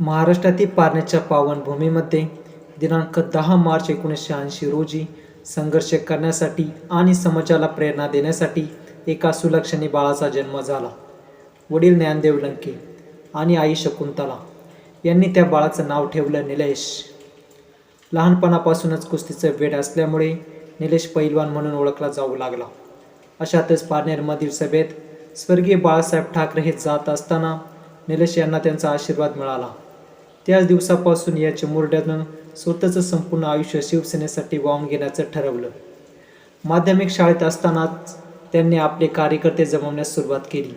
महाराष्ट्रातील पारनेरच्या पावनभूमीमध्ये दिनांक 10 मार्च 1980 रोजी संघर्ष करण्यासाठी आणि समाजाला प्रेरणा देण्यासाठी एका सुलक्षणी बाळाचा जन्म झाला. वडील ज्ञानदेव लंके आणि आई शकुंतला यांनी त्या बाळाचं नाव ठेवलं निलेश. लहानपणापासूनच कुस्तीचं वेड असल्यामुळे निलेश पैलवान म्हणून ओळखला जाऊ लागला. अशातच पारनेरमधील सभेत स्वर्गीय बाळासाहेब ठाकरे हे जात असताना निलेश यांना त्यांचा आशीर्वाद मिळाला. त्याच दिवसापासून या चिमुरड्यानं स्वतःचं संपूर्ण आयुष्य शिवसेनेसाठी वाहून घेण्याचं ठरवलं. माध्यमिक शाळेत असतानाच त्यांनी आपले कार्यकर्ते जमवण्यास सुरुवात केली.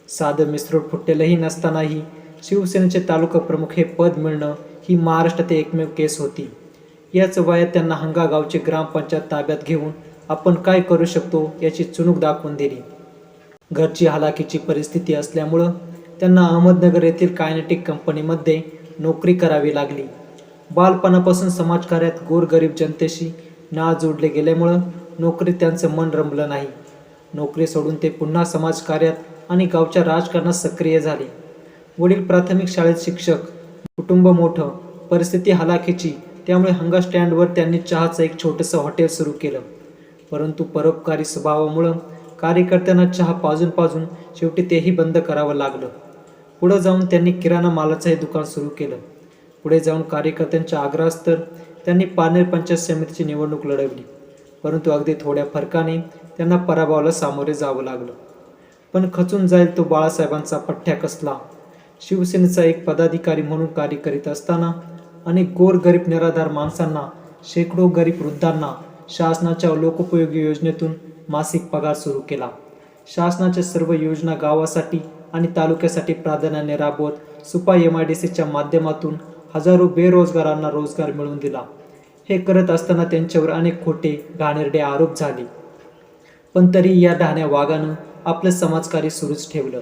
साधं मिसरूट फुटलेलंही नसतानाही शिवसेनेचे तालुका प्रमुख हे पद मिळणं ही महाराष्ट्रातील एकमेव केस होती. याच वयात त्यांना हंगा गावची ग्रामपंचायत ताब्यात घेऊन आपण काय करू शकतो याची चुणूक दाखवून दिली. घरची हलाखीची परिस्थिती असल्यामुळं त्यांना अहमदनगर येथील कायनेटिक कंपनीमध्ये नोकरी करावी लागली. बालपणापासून समाजकार्यात गोरगरीब जनतेशी नाळ जोडले गेल्यामुळं नोकरीत त्यांचं मन रमलं नाही. नोकरी सोडून ते पुन्हा समाजकार्यात आणि गावच्या राजकारणात सक्रिय झाले. वडील प्राथमिक शाळेत शिक्षक, कुटुंब मोठं, परिस्थिती हलाखीची, त्यामुळे हंगा स्टँडवर त्यांनी चहाचं एक छोटंसं हॉटेल सुरू केलं. परंतु परोपकारी स्वभावामुळं कार्यकर्त्यांना चहा पाजून पाजून शेवटी तेही बंद करावं लागलं. पुढं जाऊन त्यांनी किराणा मालाचंही दुकान सुरू केलं. पुढे जाऊन कार्यकर्त्यांच्या आग्रहास्तर त्यांनी पारनेर पंचायत समितीची निवडणूक लढवली. परंतु अगदी थोड्या फरकाने त्यांना पराभवाला सामोरे जावं लागलं. पण खचून जाईल तो बाळासाहेबांचा पठ्ठ्या कसला. शिवसेनेचा एक पदाधिकारी म्हणून कार्य करीत असताना अनेक गोरगरीब निराधार माणसांना, शेकडो गरीब वृद्धांना शासनाच्या लोकोपयोगी योजनेतून मासिक पगार सुरू केला. शासनाच्या सर्व योजना गावासाठी आणि तालुक्यासाठी प्राधान्याने राबवत सुपा MIDCच्या माध्यमातून हजारो बेरोजगारांना रोजगार मिळवून दिला. हे करत असताना त्यांच्यावर अनेक खोटे घाणेरडे आरोप झाले. पण तरी या डहाण्या वाघानं आपलं समाजकार्य सुरूच ठेवलं.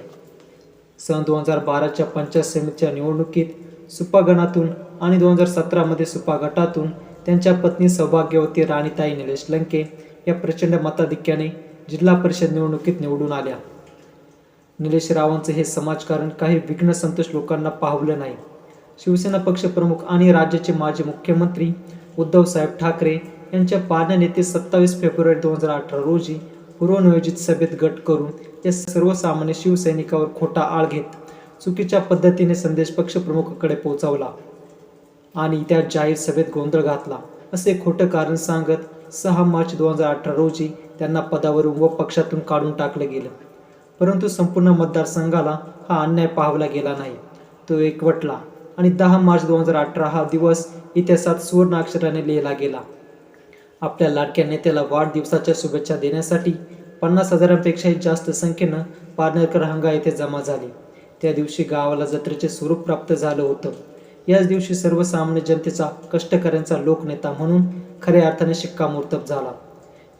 सन 2012च्या पंचायत समितीच्या निवडणुकीत सुपा गणातून आणि 2017मध्ये सुपा गटातून त्यांच्या पत्नी सौभाग्यवती राणीताई निलेश लंके या प्रचंड मताधिक्याने जिल्हा परिषद निवडणुकीत निवडून आल्या. निलेश रावांचं हे समाजकारण काही विघ्न संतोष लोकांना पाहवलं नाही. शिवसेना पक्षप्रमुख आणि राज्याचे माजी मुख्यमंत्री उद्धवसाहेब ठाकरे यांच्या पारनेर येथे 27 फेब्रुवारी 2018 रोजी पूर्वनियोजित सभेत गट करून या सर्वसामान्य शिवसैनिकावर खोटा आळ घेत चुकीच्या पद्धतीने संदेश पक्षप्रमुखाकडे पोहोचवला आणि त्या जाहीर सभेत गोंधळ घातला असे खोटं कारण सांगत 6 मार्च 2018 रोजी त्यांना पदावरून व पक्षातून काढून टाकलं गेलं. परंतु संपूर्ण मतदारसंघाला हा अन्याय पाहवला गेला नाही. तो एकवटला आणि 10 मार्च 2018 हा दिवस इतिहासात सुवर्ण अक्षराने लिहिला गेला. आपल्या लाडक्या नेत्याला वाढदिवसाच्या शुभेच्छा देण्यासाठी 50,000पेक्षाही जास्त संख्येनं पारनेरकर हंगा येथे जमा झाले. त्या दिवशी गावाला जत्रेचे स्वरूप प्राप्त झालं होतं. याच दिवशी सर्वसामान्य जनतेचा, कष्टकऱ्यांचा लोकनेता म्हणून खऱ्या अर्थाने शिक्कामोर्तब झाला.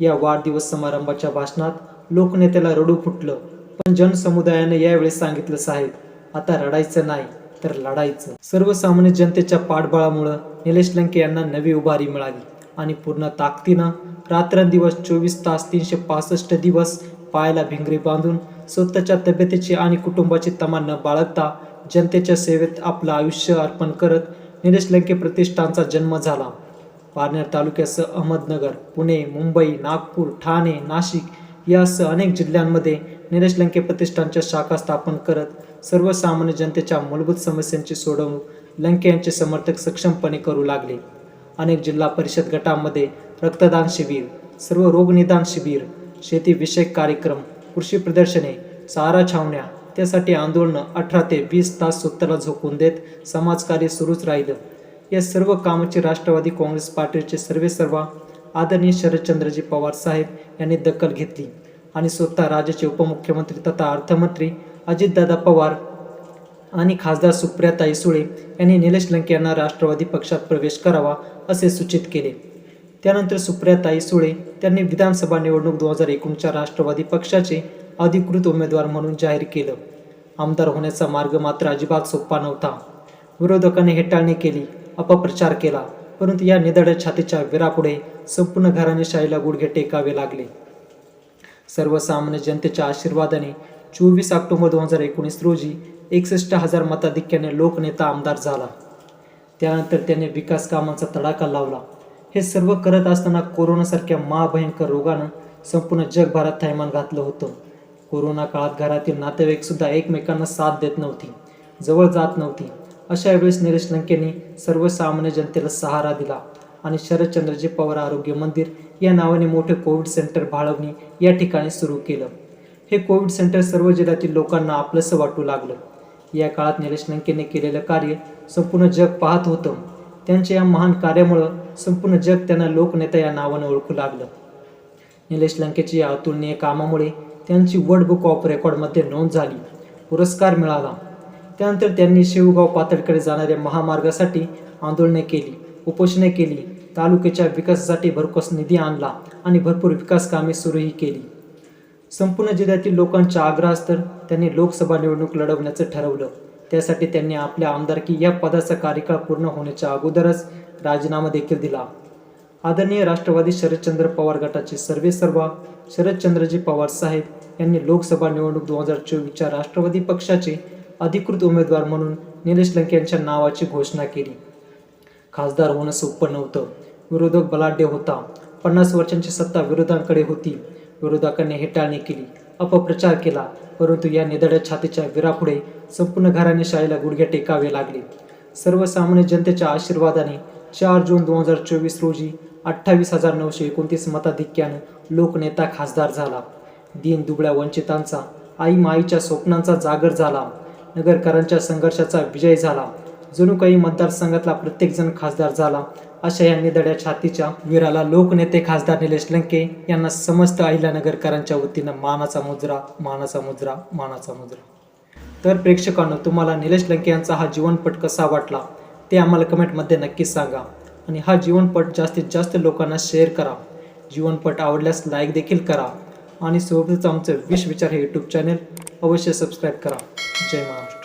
या वाढदिवस समारंभाच्या भाषणात लोकनेत्याला रडू फुटलं. पण जनसमुदायाने यावेळी सांगितलं, साहेब आता रडायचं नाही तर लढायचं. सर्वसामान्य जनतेच्या पाठबळामुळं निलेश लंके यांना नवी उभारी मिळाली आणि पूर्ण ताकदीनं रात्रंदिवस 24 तास 365 दिवस पायाला भिंगरी बांधून स्वतःच्या तब्येतीची आणि कुटुंबाची तमा न बाळगता जनतेच्या सेवेत आपलं आयुष्य अर्पण करत निलेश लंके प्रतिष्ठानचा जन्म झाला. पारनेर तालुक्यासह अहमदनगर, पुणे, मुंबई, नागपूर, ठाणे, नाशिक यासह अनेक जिल्ह्यांमध्ये निलेश लंके प्रतिष्ठानच्या शाखा स्थापन करत सर्वसामान्य जनतेच्या मूलभूत समस्यांची सोडवणूक लंके यांचे समर्थक सक्षमपणे करू लागले. अनेक जिल्हा परिषद गटांमध्ये रक्तदान शिबिर, सर्व रोगनिदान शिबिर, शेतीविषयक कार्यक्रम, कृषी प्रदर्शने, चारा छावण्या, त्यासाठी आंदोलनं 18 ते 20 तास स्वतःला झोकून देत समाजकार्य सुरूच राहिलं. या सर्व कामाची राष्ट्रवादी काँग्रेस पार्टीचे सर्वेसर्वा आदरणीय शरदचंद्रजी पवार साहेब यांनी दखल घेतली आणि स्वतः राज्याचे उपमुख्यमंत्री तथा अर्थमंत्री अजितदादा पवार आणि खासदार सुप्रियाताई सुळे यांनी निलेश लंके यांना राष्ट्रवादी पक्षात प्रवेश करावा असे सूचित केले. त्यानंतर सुप्रियाताई सुळे त्यांनी विधानसभा निवडणूक 2019च्या राष्ट्रवादी पक्षाचे अधिकृत उमेदवार म्हणून जाहीर केलं. आमदार होण्याचा मार्ग मात्र अजिबात सोपा नव्हता. विरोधकांनी हेटाळणी केली, अपप्रचार केला, परंतु या निधड्या छातीच्या वीरापुढे संपूर्ण घराणेशाहीला गुडघे टेकावे लागले. सर्वसामान्य जनतेच्या आशीर्वादाने 24 ऑक्टोबर 2019 रोजी 61,000 मताधिक्याने लोकनेता आमदार झाला. त्यानंतर त्याने विकास कामांचा तडाखा लावला. हे सर्व करत असताना कोरोनासारख्या महाभयंकर रोगानं संपूर्ण जगभरात थैमान घातलं होतं. कोरोना काळात घरातील नातेवाईक सुद्धा एकमेकांना साथ देत नव्हती, जवळ जात नव्हती. अशा वेळेस निलेश लंकेने सर्वसामान्य जनतेला सहारा दिला आणि शरदचंद्रजी पवार आरोग्य मंदिर या नावाने मोठे कोविड सेंटर भाळवणी या ठिकाणी सुरू केलं. हे कोविड सेंटर सर्व जिल्ह्यातील लोकांना आपलंसं वाटू लागलं. या काळात निलेश लंकेने केलेलं कार्य संपूर्ण जग पाहत होतं. त्यांच्या या महान कार्यामुळं संपूर्ण जग त्यांना लोकनेता या नावानं ओळखू लागलं. निलेश लंकेच्या या अतुलनीय कामामुळे त्यांची वर्ल्ड बुक ऑफ रेकॉर्डमध्ये नोंद झाली, पुरस्कार मिळाला. त्यानंतर त्यांनी शेवगाव पातळीकडे जाणाऱ्या महामार्गासाठी आंदोलने केली, उपोषणे केली, तालुक्याच्या विकासासाठी भरघोस निधी आणला आणि भरपूर विकास कामे सुरूही केली. संपूर्ण जिल्ह्यातील लोकांच्या आग्रहास्तर त्यांनी लोकसभा निवडणूक लढवण्याचं ठरवलं. त्यासाठी त्यांनी आपल्या आमदारकी या पदाचा कार्यकाळ पूर्ण होण्याच्या अगोदरच राजीनामा देखील दिला. आदरणीय राष्ट्रवादी शरदचंद्र पवार गटाचे सर्वेसर्वा शरदचंद्रजी पवार साहेब यांनी लोकसभा निवडणूक 2024च्या राष्ट्रवादी पक्षाचे अधिकृत उमेदवार म्हणून निलेश लंके यांच्या नावाची घोषणा केली. खासदार होणं सोपं नव्हतं. विरोधक बलाढ्य होता. 50 वर्षांची सत्ता विरोधांकडे होती. विरोधकांनी हेटाळणी केली, अपप्रचार केला, परंतु या निधड्या छातीच्या वीरापुढे संपूर्ण घराणेशाहीला गुडघे टेकावे लागले. सर्वसामान्य जनतेच्या आशीर्वादाने 4 जून 2024 रोजी 28,929 मताधिक्यानं लोकनेता खासदार झाला. दीन दुबळ्या वंचितांचा, आई माईच्या स्वप्नांचा जागर झाला. नगरकरांच्या संघर्षाचा विजय झाला. जणू काही मतदारसंघातला प्रत्येकजण खासदार झाला. अशा या निधड्या छातीच्या वीराला लोकनेते खासदार निलेश लंके यांना समस्त अहिल्यानगरकरांच्या वतीनं मानाचा मुजरा, मानाचा मुजरा, मानाचा मुजरा. तर प्रेक्षकांनो, तुम्हाला निलेश लंके यांचा हा जीवनपट कसा वाटला ते आम्हाला कमेंटमध्ये नक्कीच सांगा आणि हा जीवनपट जास्तीत जास्त लोकांना शेअर करा. जीवनपट आवडल्यास लाईक देखील करा आणि सोबतच आमचं विश्व विचार हे यूट्यूब चॅनेल अवश्य सबस्क्राईब करा. जय महाराष्ट्र.